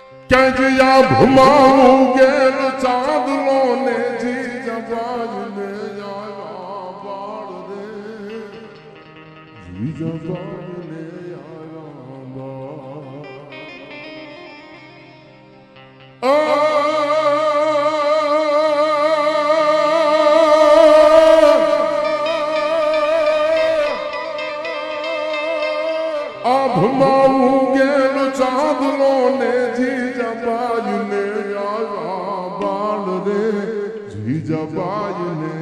ક્યાં ભમાવું ગેલ ચાંદલો ને જી જબાજ ને આયા બાળ રે જી જબાજ ને આયા બાળ ભમાવું ગેલ ચાંદલો ને જીજા બાજ ને આયા બાળ રે જીજા બાજ ને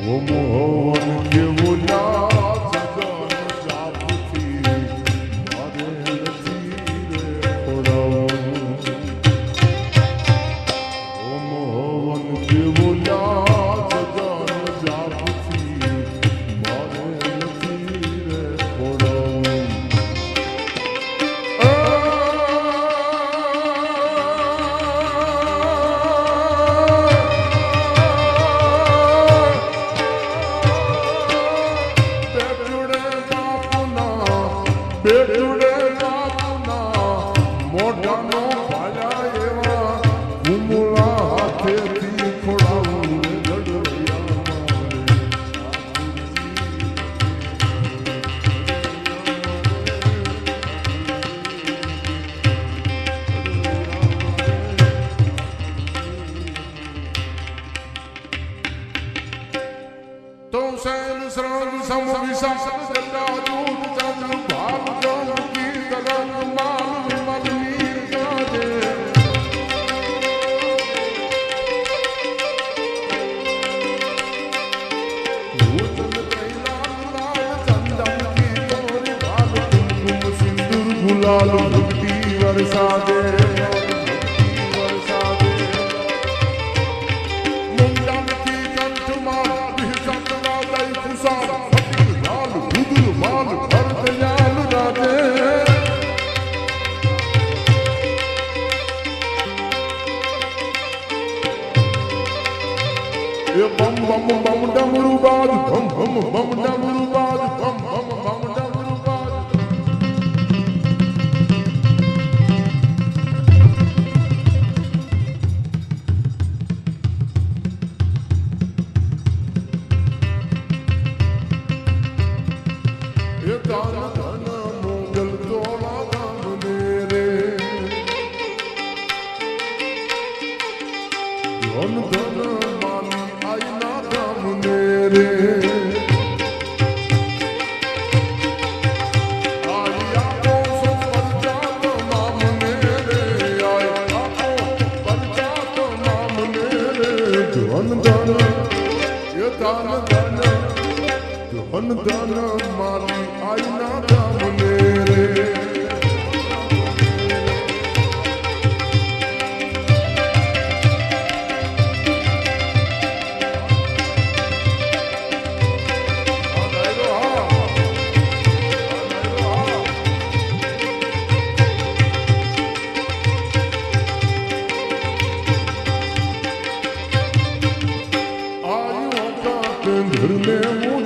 ઓ મોહન કેવો લાજ જાન જાપથી મારે નથી રે ખોડાવું ઓ મોહન કેવો લાજ જાન જાપથી મારે નથી રે ખોડાવું બેટુડે બાપુના મોઢાનો ભાયા એવા કુમળા હાથેથી ખોડાવું તો સૈન શ્રમ સમ વિશાસ જગા દૂત ચંદ્ર ભાલ કી તરંગ માલ વિમલ નીર ગાજે ભૂતલ કૈલાસ લાલ ચંદન કી તોરી ભાલ કુમકુમ સિંદૂર ગુલાલ ભક્તિ વરસાદે મુંડન કી કંઠમાં વિહસત વાદય કુસાર ફટિક લાલ ભુદલ માલ ભરત યાલ રાજે એ બમ બમ બમ ડમરૂ બાજ બમ બમ બમ ડમરૂ બાજ બમ બમ બમ ડમરૂ બાજ એ દાન ધન મોગલ તોલા દાન મેરે ધન ધન માની આઈના દામ મેરે આઈ આપો પરચાત મામ મેરે આઈ આપો પરચાત મામ મેરે ધન ધન એ દાન ધન ધન ધન મારી આઈના દામ મેરે आयु का घर में